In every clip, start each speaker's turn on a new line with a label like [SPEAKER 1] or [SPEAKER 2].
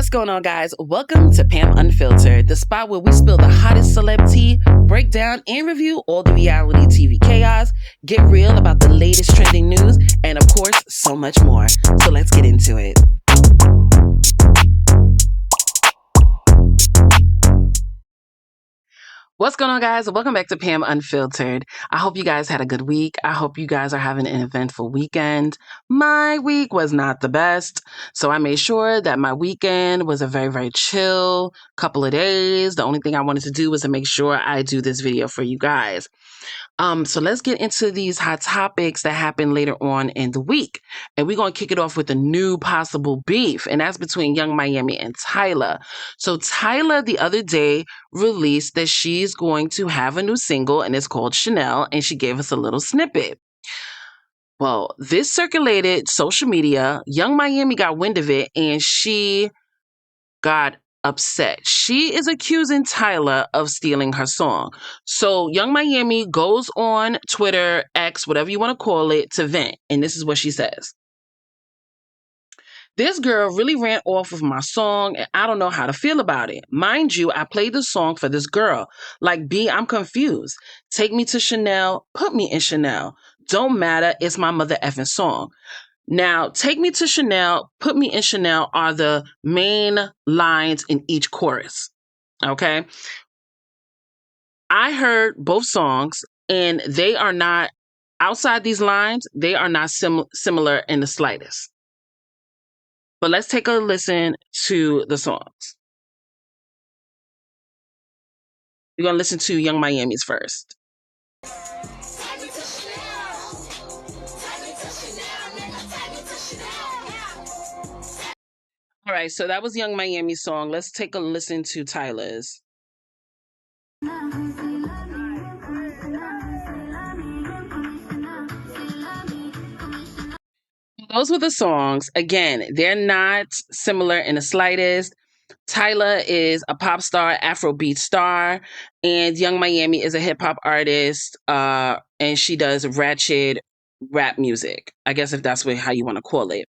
[SPEAKER 1] What's going on, guys? Welcome to Pam Unfiltered, the spot where we spill the hottest celeb tea, break down and review all the reality TV chaos, get real about the latest trending news, and of course, so much more. So let's get into it. What's going on, guys? Welcome back to Pam Unfiltered. I hope you guys had a good week. I hope you guys are having an eventful weekend. My week was not the best, so I made sure that my weekend was a very, very chill couple of days. The only thing I wanted to do was to make sure I do this video for you guys. So let's get into these hot topics that happen later on in the week. And we're going to kick it off with a new possible beef, and that's between Young Miami and Tyla. So Tyla the other day released that she's going to have a new single, and it's called Chanel, and she gave us a little snippet. Well, this circulated social media. Young Miami got wind of it, and she got upset. She is accusing Tyla of stealing her song. So Young Miami goes on Twitter, X, whatever you want to call it, to vent. And this is what she says. This girl really ran off with my song, and I don't know how to feel about it. Mind you, I played the song for this girl. Like, B, I'm confused. Take me to Chanel, put me in Chanel. Don't matter, it's my mother effing song. Now, Take Me to Chanel, Put Me in Chanel are the main lines in each chorus. Okay? I heard both songs, and they are not, outside these lines, they are not similar in the slightest. But let's take a listen to the songs. We're going to listen to Young Miami's first. All right, so that was Young Miami's song. Let's take a listen to Tyla's. Those were the songs. Again, they're not similar in the slightest. Tyla is a pop star, Afrobeat star, and Young Miami is a hip hop artist, and she does ratchet rap music. I guess if that's how you want to call it.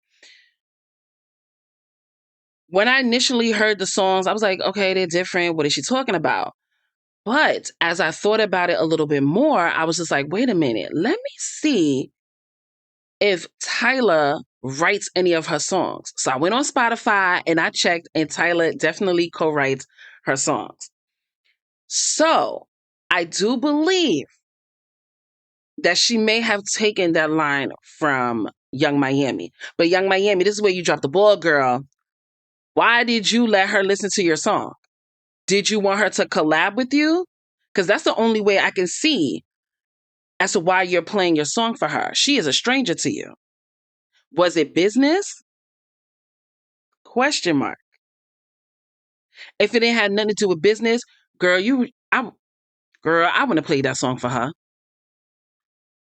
[SPEAKER 1] When I initially heard the songs, I was like, okay, they're different. What is she talking about? But as I thought about it a little bit more, I was just like, wait a minute, let me see if Tyla writes any of her songs. So I went on Spotify and I checked, and Tyla definitely co-writes her songs. So I do believe that she may have taken that line from Young Miami. But Young Miami, this is where you drop the ball, girl. Why did you let her listen to your song? Did you want her to collab with you? Because that's the only way I can see as to why you're playing your song for her. She is a stranger to you. Was it business? Question mark. If it ain't had nothing to do with business, girl, I want to play that song for her.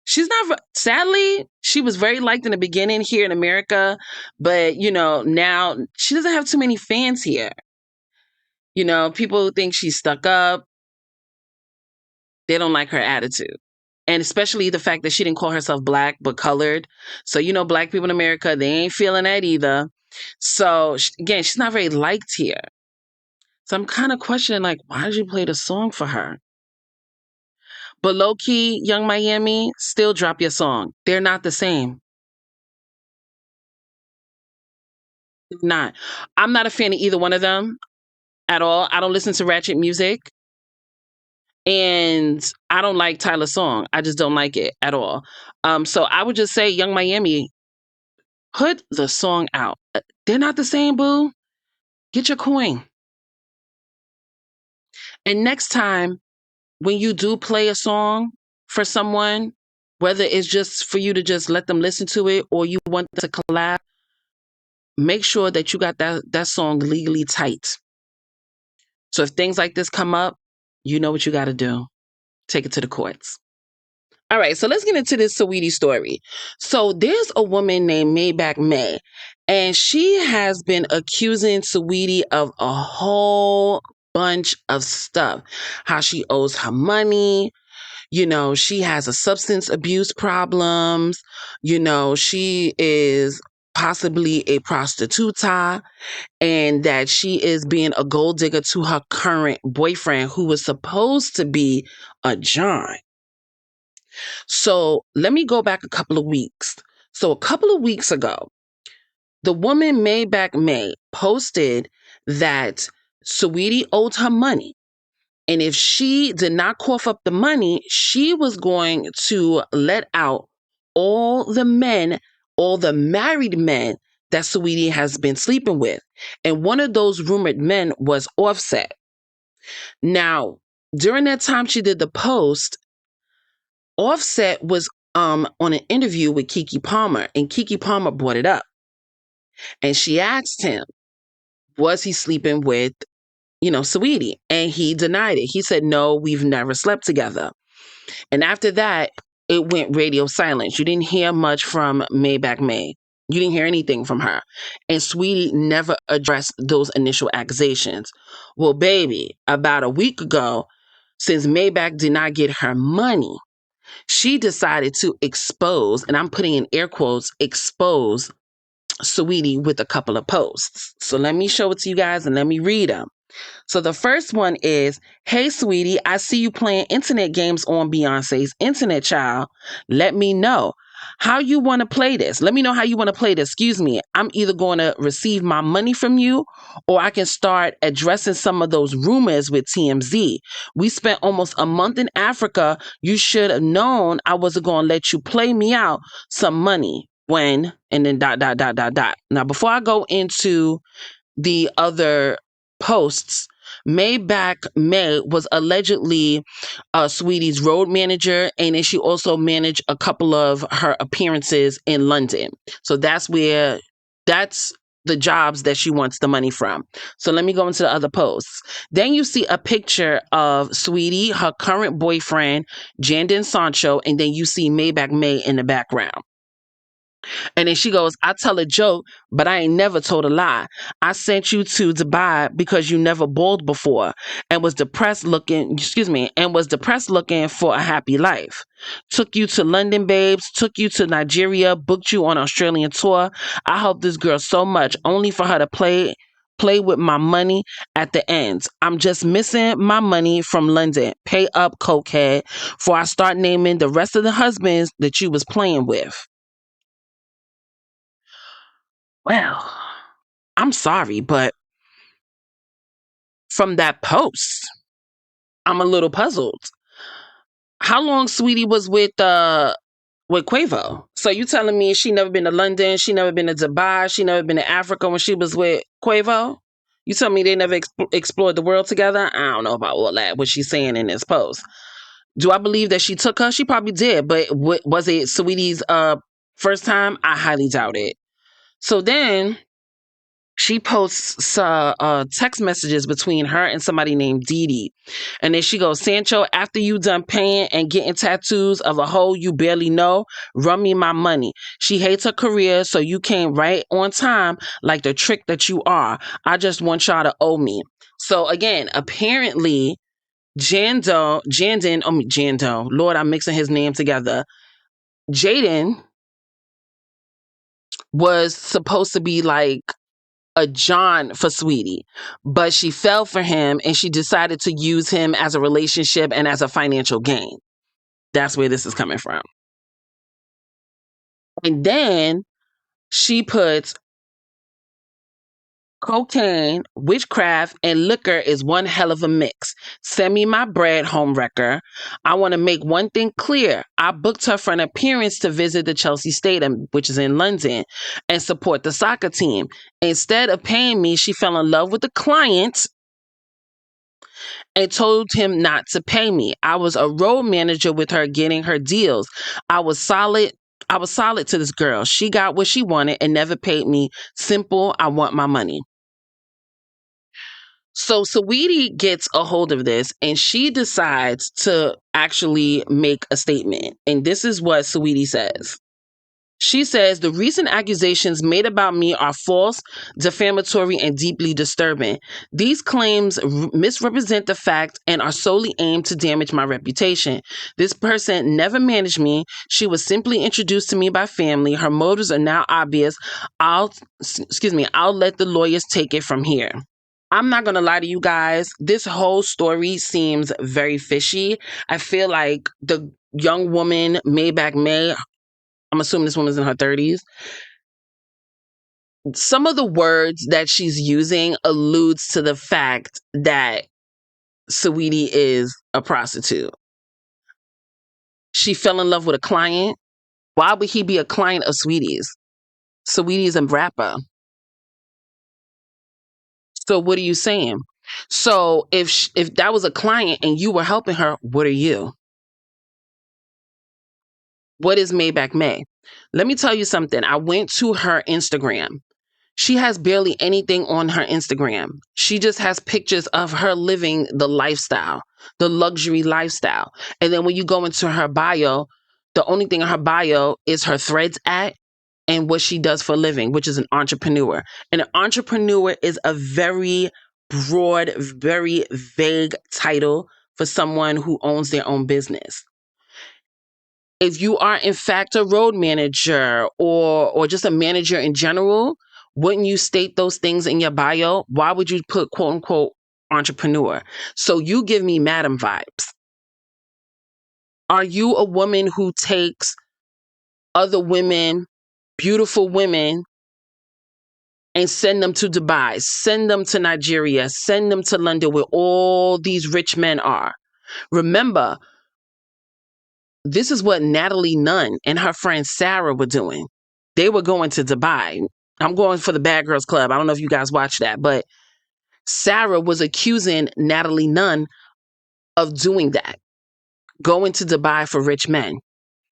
[SPEAKER 1] She's not, sadly, she was very liked in the beginning here in America, but, now she doesn't have too many fans here. People think she's stuck up. They don't like her attitude. And especially the fact that she didn't call herself black, but colored. So, black people in America, they ain't feeling that either. So, again, she's not very liked here. So I'm kind of questioning, like, why did you play the song for her? But low-key, Young Miami, still drop your song. They're not the same. Not. I'm not a fan of either one of them at all. I don't listen to ratchet music. And I don't like Tyla's song. I just don't like it at all. So I would just say, Young Miami, put the song out. They're not the same, boo. Get your coin. And next time, when you do play a song for someone, whether it's just for you to just let them listen to it or you want to collab, make sure that you got that song legally tight. So if things like this come up, you know what you got to do. Take it to the courts. All right, so let's get into this Saweetie story. So there's a woman named Maybach May, and she has been accusing Saweetie of a whole bunch of stuff. How she owes her money. She has a substance abuse problems. She is possibly a prostitute, and that she is being a gold digger to her current boyfriend, who was supposed to be a John. So let me go back a couple of weeks. So a couple of weeks ago, the woman Maybach May posted that Saweetie owed her money. And if she did not cough up the money, she was going to let out all the men, all the married men that Saweetie has been sleeping with. And one of those rumored men was Offset. Now, during that time she did the post, Offset was on an interview with Keke Palmer, and Keke Palmer brought it up. And she asked him, was he sleeping with, Saweetie? And he denied it. He said, no, we've never slept together. And after that, it went radio silence. You didn't hear much from Maybach May. You didn't hear anything from her. And Saweetie never addressed those initial accusations. Well, baby, about a week ago, since Maybach did not get her money, she decided to expose, and I'm putting in air quotes, expose Saweetie with a couple of posts. So let me show it to you guys and let me read them. So the first one is, hey, Saweetie, I see you playing internet games on Beyonce's internet, child. Let me know how you want to play this. Let me know how you want to play this. Excuse me. I'm either going to receive my money from you, or I can start addressing some of those rumors with TMZ. We spent almost a month in Africa. You should have known I wasn't going to let you play me out some money when, and then ... Now, before I go into the other posts, Maybach May was allegedly Saweetie's road manager, and then she also managed a couple of her appearances in London. So that's the jobs that she wants the money from. So let me go into the other posts. Then you see a picture of Saweetie, her current boyfriend, Jandon Sancho, and then you see Maybach May in the background. And then she goes, I tell a joke, but I ain't never told a lie. I sent you to Dubai because you never balled before and was depressed looking for a happy life. Took you to London, babes, took you to Nigeria, booked you on an Australian tour. I helped this girl so much, only for her to play with my money at the end. I'm just missing my money from London. Pay up, cokehead, before I start naming the rest of the husbands that you was playing with. Well, I'm sorry, but from that post, I'm a little puzzled. How long Saweetie was with Quavo? So you telling me she never been to London, she never been to Dubai, she never been to Africa when she was with Quavo? You tell me they never explored the world together? I don't know about all that, what she's saying in this post. Do I believe that she took her? She probably did, but was it Saweetie's first time? I highly doubt it. So then she posts text messages between her and somebody named Didi. And then she goes, Sancho, after you done paying and getting tattoos of a hoe you barely know, run me my money. She hates her career, so you came right on time like the trick that you are. I just want y'all to owe me. So again, apparently, Jando, Lord, I'm mixing his name together. Jaden was supposed to be like a John for Saweetie, but she fell for him and she decided to use him as a relationship and as a financial gain. That's where this is coming from. And then she puts cocaine, witchcraft, and liquor is one hell of a mix. Send me my bread, homewrecker. I want to make one thing clear. I booked her for an appearance to visit the Chelsea Stadium, which is in London, and support the soccer team. Instead of paying me, she fell in love with the client and told him not to pay me. I was a road manager with her getting her deals. I was solid to this girl. She got what she wanted and never paid me. Simple, I want my money. So Saweetie gets a hold of this and she decides to actually make a statement. And this is what Saweetie says. She says the recent accusations made about me are false, defamatory, and deeply disturbing. These claims misrepresent the fact and are solely aimed to damage my reputation. This person never managed me. She was simply introduced to me by family. Her motives are now obvious. I'll let the lawyers take it from here. I'm not going to lie to you guys. This whole story seems very fishy. I feel like the young woman, Maybach May, I'm assuming this woman's in her 30s. Some of the words that she's using alludes to the fact that Saweetie is a prostitute. She fell in love with a client. Why would he be a client of Saweetie's? Saweetie's a rapper. So what are you saying? So if that was a client and you were helping her, what are you? What is Maybach May? Let me tell you something. I went to her Instagram. She has barely anything on her Instagram. She just has pictures of her living the lifestyle, the luxury lifestyle. And then when you go into her bio, the only thing in her bio is her Threads at and what she does for a living, which is an entrepreneur. And an entrepreneur is a very broad, very vague title for someone who owns their own business. If you are in fact a road manager or just a manager in general, wouldn't you state those things in your bio? Why would you put quote unquote entrepreneur? So you give me madam vibes. Are you a woman who takes other women, beautiful women, and send them to Dubai, send them to Nigeria, send them to London where all these rich men are? Remember, this is what Natalie Nunn and her friend Sarah were doing. They were going to Dubai. I'm going for the Bad Girls Club. I don't know if you guys watch that, but Sarah was accusing Natalie Nunn of doing that, going to Dubai for rich men.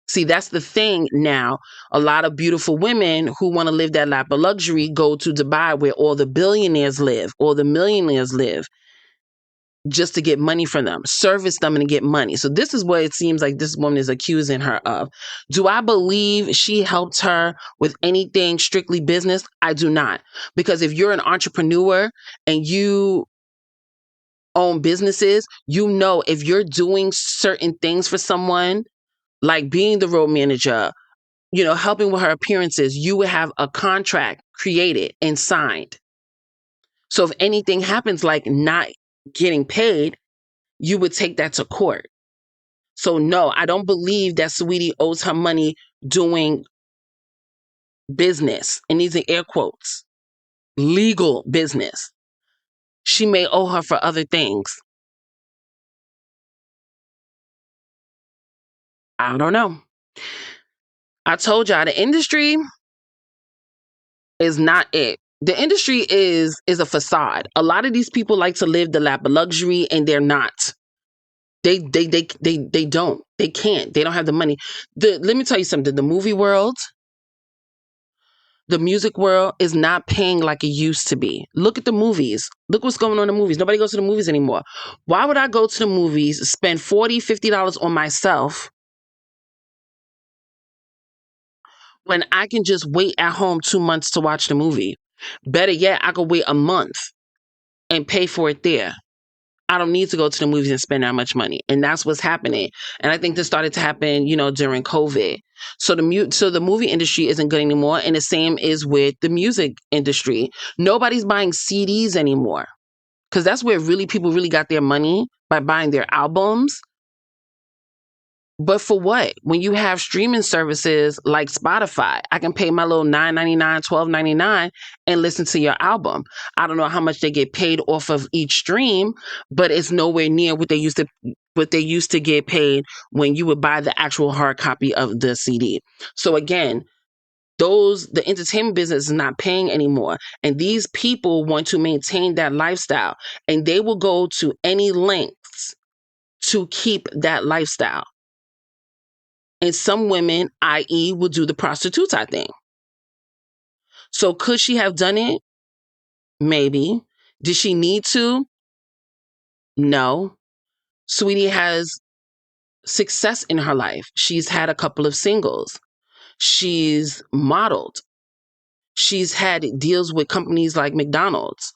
[SPEAKER 1] See, that's the thing now. A lot of beautiful women who want to live that lap of luxury go to Dubai where all the billionaires live, all the millionaires live, just to get money from them, service them and get money. So this is what it seems like this woman is accusing her of. Do I believe she helped her with anything strictly business? I do not. Because if you're an entrepreneur and you own businesses, you know if you're doing certain things for someone, like being the road manager, helping with her appearances, you would have a contract created and signed. So if anything happens, like not getting paid, you would take that to court. So no, I don't believe that Saweetie owes her money doing business, and these are air quotes, legal business. She may owe her for other things. I don't know. I told y'all the industry is not it. The industry is a facade. A lot of these people like to live the lap of luxury and they're not. They don't. They can't. They don't have the money. Let me tell you something. The movie world, the music world is not paying like it used to be. Look at the movies. Look what's going on in the movies. Nobody goes to the movies anymore. Why would I go to the movies, spend $40, $50 on myself when I can just wait at home 2 months to watch the movie? Better yet, I could wait a month and pay for it there. I don't need to go to the movies and spend that much money. And that's what's happening. And I think this started to happen, during COVID. So the movie industry isn't good anymore. And the same is with the music industry. Nobody's buying CDs anymore. Because that's where people really got their money, by buying their albums. But for what? When you have streaming services like Spotify, I can pay my little $9.99, $12.99 and listen to your album. I don't know how much they get paid off of each stream, but it's nowhere near what they used to get paid when you would buy the actual hard copy of the CD. So again, the entertainment business is not paying anymore. And these people want to maintain that lifestyle, and they will go to any lengths to keep that lifestyle. And some women, i.e., will do the prostitute type thing. So could she have done it? Maybe. Did she need to? No. Saweetie has success in her life. She's had a couple of singles. She's modeled. She's had deals with companies like McDonald's.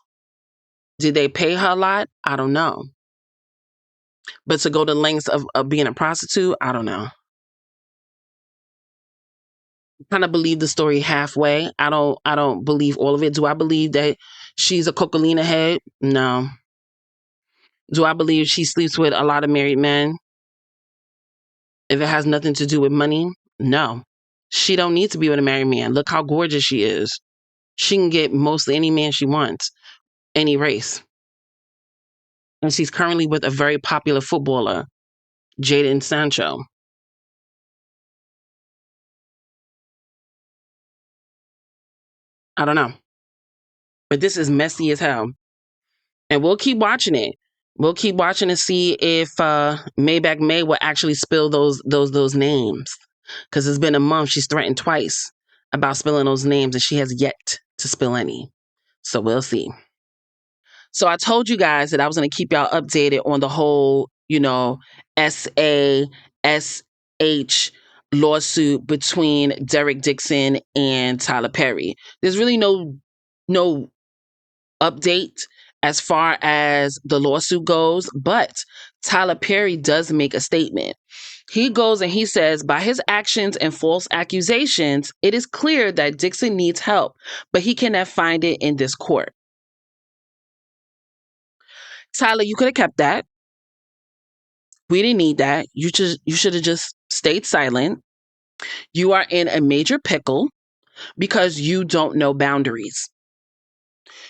[SPEAKER 1] Did they pay her a lot? I don't know. But to go to lengths of being a prostitute, I don't know. Kind of believe the story halfway. I don't believe all of it. Do I believe that she's a cocaine head? No. Do I believe she sleeps with a lot of married men? If it has nothing to do with money? No. She don't need to be with a married man. Look how gorgeous she is. She can get mostly any man she wants, any race. And she's currently with a very popular footballer, Jadon Sancho. I don't know. But this is messy as hell. And we'll keep watching it. We'll keep watching to see if Maybach May will actually spill those names. Because it's been a month. She's threatened twice about spilling those names, and she has yet to spill any. So we'll see. So I told you guys that I was going to keep y'all updated on the whole, SASH lawsuit between Derek Dixon and Tyler Perry. There's really no update as far as the lawsuit goes, but Tyler Perry does make a statement. He goes and he says, by his actions and false accusations, it is clear that Dixon needs help, but he cannot find it in this court. Tyler, you could have kept that. We didn't need that. You should have just stayed silent. You are in a major pickle because you don't know boundaries.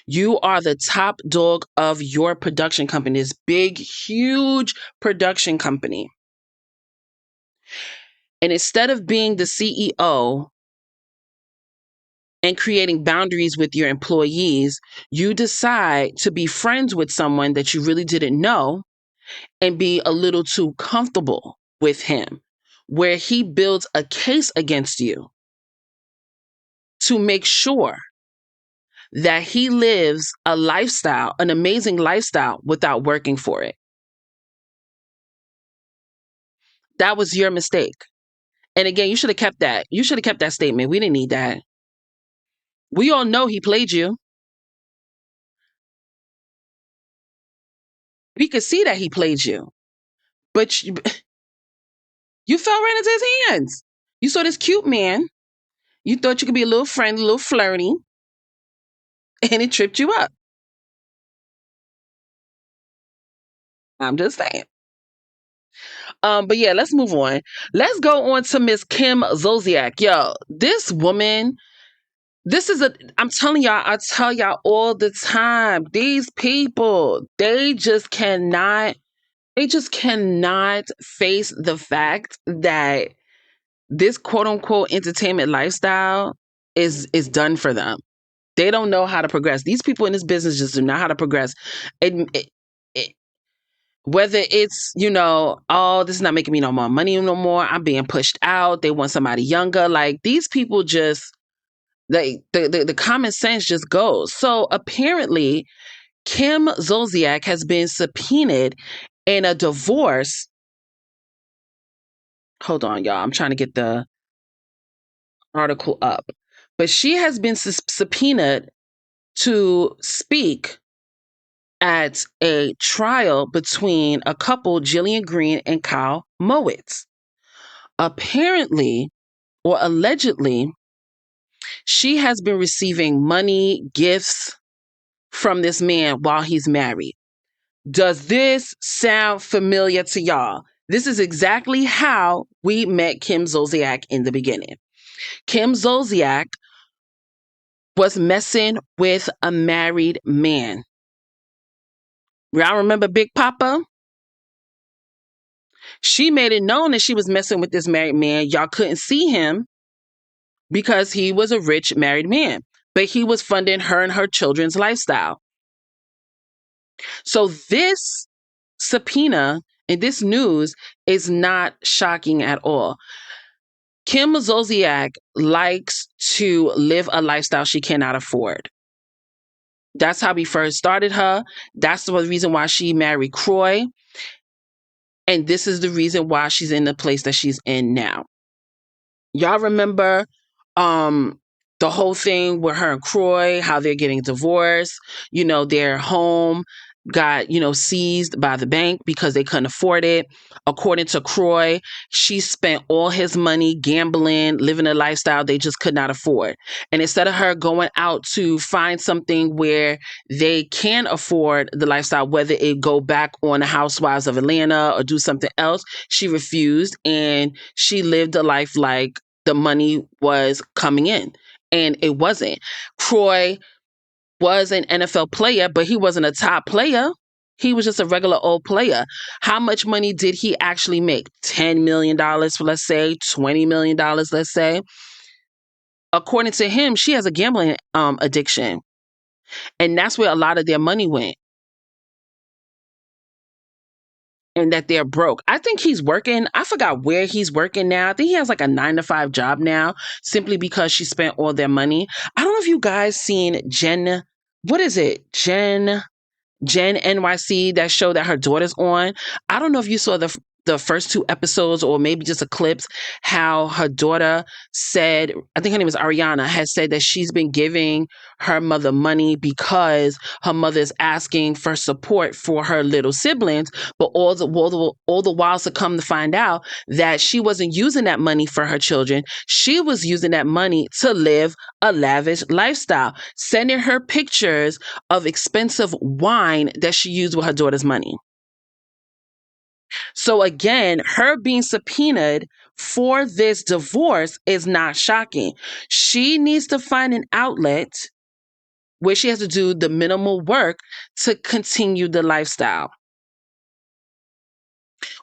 [SPEAKER 1] You are the top dog of your production company, this big, huge production company. And instead of being the CEO and creating boundaries with your employees, you decide to be friends with someone that you really didn't know and be a little too comfortable with him, where he builds a case against you to make sure that he lives a lifestyle, an amazing lifestyle, without working for it. That was your mistake. And again, you should have kept that. You should have kept that statement. We didn't need that. We all know he played you. We could see that he played you. But you fell right into his hands. You saw this cute man. You thought you could be a little friendly, a little flirty, and it tripped you up. I'm just saying. But yeah, let's move on. Let's go on to Miss Kim Zolciak. Yo, this woman, I'm telling y'all, I tell y'all all the time, these people, they just cannot face the fact that this quote unquote entertainment lifestyle is done for them. They don't know how to progress. These people in this business just do not know how to progress. It, whether it's, oh, this is not making me no more money no more. I'm being pushed out. They want somebody younger. Like these people just, the common sense just goes. So apparently, Kim Zolciak has been subpoenaed in a divorce. Hold on, y'all. I'm trying to get the article up. But she has been subpoenaed to speak at a trial between a couple, Jillian Green and Kyle Mowitz. Apparently, or allegedly, she has been receiving money, gifts from this man while he's married. Does this sound familiar to y'all? This is exactly how we met Kim Zolciak in the beginning. Kim Zolciak was messing with a married man. Y'all remember Big Papa? She made it known that she was messing with this married man. Y'all couldn't see him because he was a rich married man, but he was funding her and her children's lifestyle. So this subpoena and this news is not shocking at all. Kim Zolciak likes to live a lifestyle she cannot afford. That's how we first started her. That's the reason why she married Croy. And this is the reason why she's in the place that she's in now. Y'all remember um the whole thing with her and Croy, how they're getting divorced, their home got, seized by the bank because they couldn't afford it. According to Croy, she spent all his money gambling, living a lifestyle they just could not afford. And instead of her going out to find something where they can afford the lifestyle, whether it go back on the Housewives of Atlanta or do something else, she refused, and she lived a life like the money was coming in, and it wasn't. Croy was an NFL player, but he wasn't a top player. He was just a regular old player. How much money did he actually make? $10 million, let's say, $20 million, let's say. According to him, she has a gambling addiction. And that's where a lot of their money went, and that they're broke. I think he's working. I forgot where he's working now. I think he has like a 9 to 5 job now, simply because she spent all their money. I don't know if you guys seen Jen. What is it? Jen NYC, that show that her daughter's on. I don't know if you saw the first 2 episodes, or maybe just a clips, how her daughter said, I think her name is Ariana, has said that she's been giving her mother money because her mother is asking for support for her little siblings, but all the while to come to find out that she wasn't using that money for her children. She was using that money to live a lavish lifestyle, sending her pictures of expensive wine that she used with her daughter's money. So again, her being subpoenaed for this divorce is not shocking. She needs to find an outlet where she has to do the minimal work to continue the lifestyle.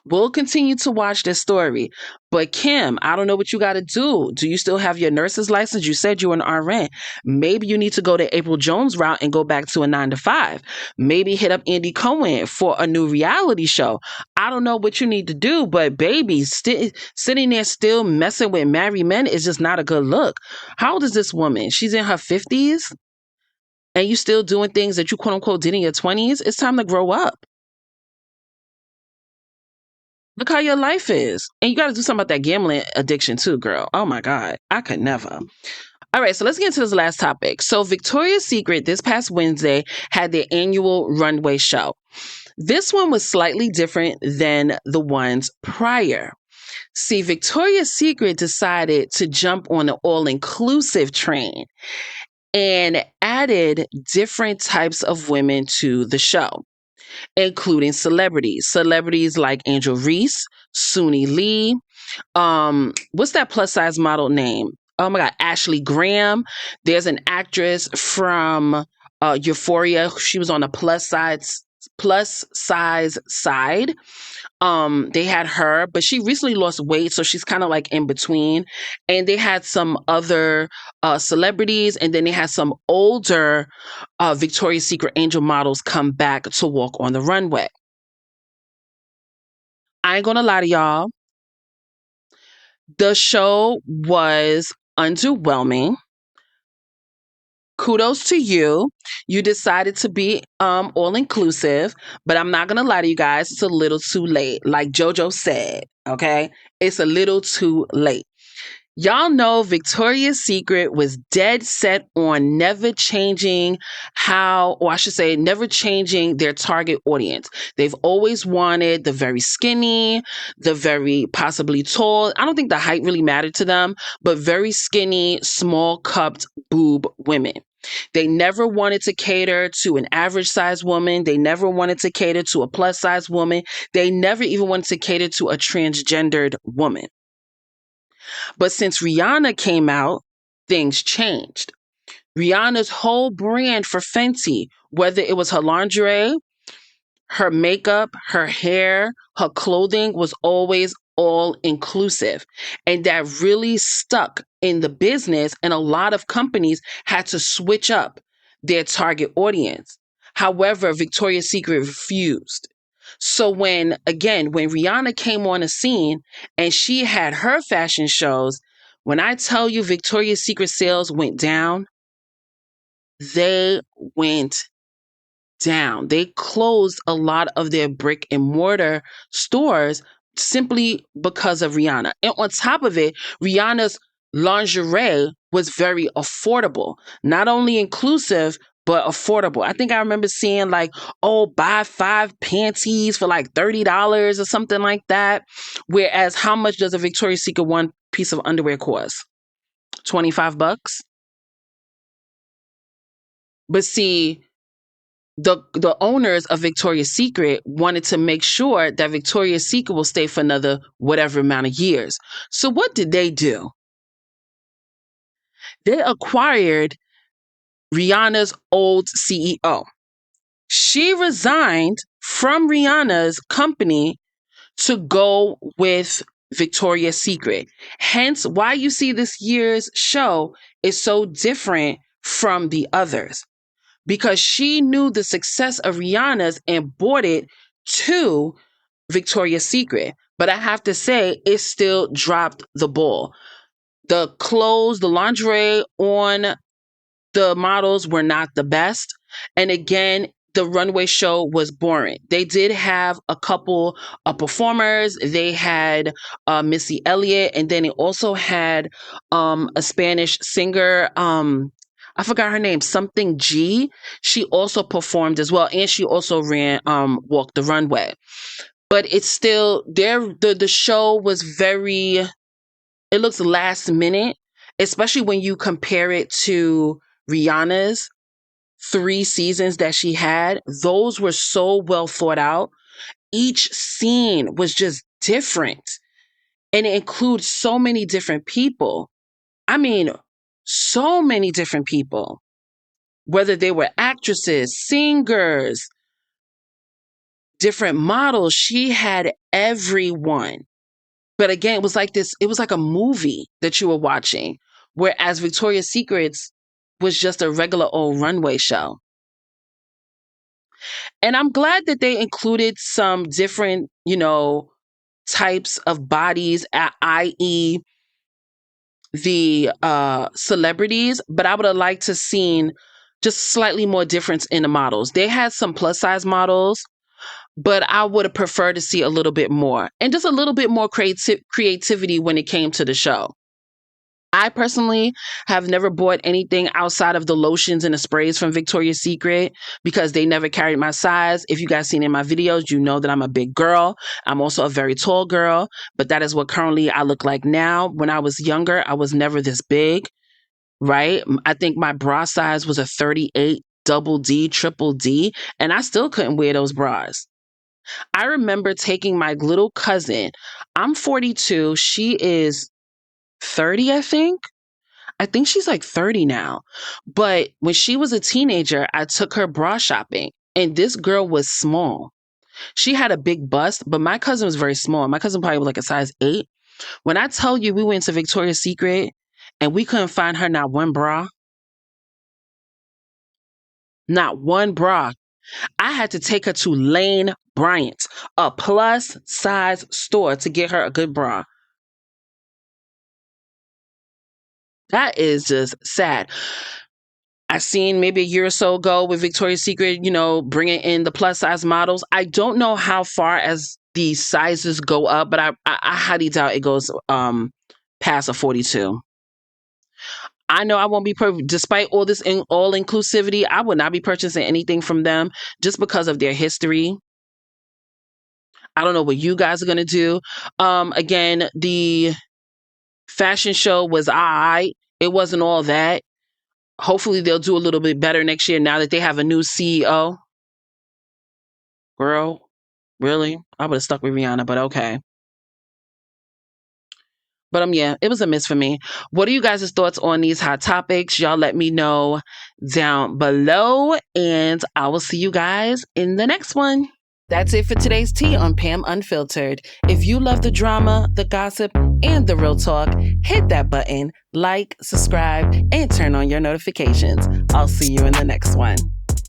[SPEAKER 1] We'll continue to watch this story. But Kim, I don't know what you got to do. Do you still have your nurse's license? You said you were an RN. Maybe you need to go the April Jones route and go back to a 9 to 5. Maybe hit up Andy Cohen for a new reality show. I don't know what you need to do, but baby, sitting there still messing with married men is just not a good look. How old is this woman? She's in her 50s, and you still doing things that you quote unquote did in your 20s? It's time to grow up. Look how your life is. And you got to do something about that gambling addiction too, girl. Oh my God. I could never. All right, so let's get into this last topic. So, Victoria's Secret this past Wednesday had their annual runway show. This one was slightly different than the ones prior. See, Victoria's Secret decided to jump on the all inclusive train and added different types of women to the show, including celebrities. Celebrities like Angel Reese, Suni Lee, what's that plus size model name? Oh my God, Ashley Graham. There's an actress from Euphoria. She was on the plus size side. They had her, but she recently lost weight, so she's kind of like in between. And they had some other celebrities, and then they had some older Victoria's Secret angel models come back to walk on the runway. I ain't gonna lie to y'all. The show was underwhelming. Kudos to you. You decided to be all inclusive, but I'm not gonna lie to you guys, it's a little too late. Like JoJo said, okay? It's a little too late. Y'all know Victoria's Secret was dead set on never changing or I should say, never changing their target audience. They've always wanted the very skinny, the very possibly tall. I don't think the height really mattered to them, but very skinny, small cupped boob women. They never wanted to cater to an average size woman. They never wanted to cater to a plus size woman. They never even wanted to cater to a transgendered woman. But since Rihanna came out, things changed. Rihanna's whole brand for Fenty, whether it was her lingerie, her makeup, her hair, her clothing, was always all inclusive. And that really stuck in the business. And a lot of companies had to switch up their target audience. However, Victoria's Secret refused. So when Rihanna came on the scene and she had her fashion shows, when I tell you Victoria's Secret sales went down, they went down. They closed a lot of their brick and mortar stores simply because of Rihanna. And on top of it, Rihanna's lingerie was very affordable, not only inclusive, but affordable. I think I remember seeing like, oh, buy 5 panties for like $30 or something like that. Whereas how much does a Victoria's Secret one piece of underwear cost? $25. But see, the owners of Victoria's Secret wanted to make sure that Victoria's Secret will stay for another whatever amount of years. So what did they do? They acquired Rihanna's old CEO. She resigned from Rihanna's company to go with Victoria's Secret. Hence why you see this year's show is so different from the others, because she knew the success of Rihanna's and bought it to Victoria's Secret. But I have to say, it still dropped the ball. The clothes, the lingerie on the models were not the best. And again, the runway show was boring. They did have a couple of performers. They had Missy Elliott, and then it also had a Spanish singer. I forgot her name, something G. She also performed as well, and she also ran Walk the Runway. But it's still there. The show was very. It looks last minute, especially when you compare it to Rihanna's 3 seasons that she had. Those were so well thought out. Each scene was just different, and it includes so many different people. I mean, so many different people, whether they were actresses, singers, different models. She had everyone. But again, it was like this, it was like a movie that you were watching, whereas Victoria's Secrets was just a regular old runway show. And I'm glad that they included some different, types of bodies, i.e., the celebrities, but I would have liked to seen just slightly more difference in the models. They had some plus size models, but I would have preferred to see a little bit more and just a little bit more creativity when it came to the show. I personally have never bought anything outside of the lotions and the sprays from Victoria's Secret because they never carried my size. If you guys seen in my videos, you know that I'm a big girl. I'm also a very tall girl, but that is what currently I look like now. When I was younger, I was never this big, right? I think my bra size was a 38 double D, triple D, and I still couldn't wear those bras. I remember taking my little cousin. I'm 42. She is 30, I think. I think she's like 30 now. But when she was a teenager, I took her bra shopping, and this girl was small. She had a big bust, but my cousin was very small. My cousin probably was like a size 8. When I tell you we went to Victoria's Secret and we couldn't find her not one bra, not one bra. I had to take her to Lane Bryant, a plus size store, to get her a good bra. That is just sad. I seen maybe a year or so ago with Victoria's Secret, bringing in the plus size models. I don't know how far as the sizes go up, but I highly doubt it goes past a 42. I know I won't be despite all this all inclusivity. I would not be purchasing anything from them just because of their history. I don't know what you guys are gonna do. Again, the fashion show was alright. It wasn't all that. Hopefully they'll do a little bit better next year now that they have a new CEO. Girl, really? I would have stuck with Rihanna, but okay. But yeah, it was a miss for me. What are you guys' thoughts on these hot topics? Y'all let me know down below, and I will see you guys in the next one. That's it for today's tea on Pam Unfiltered. If you love the drama, the gossip, and the real talk, hit that button, like, subscribe, and turn on your notifications. I'll see you in the next one.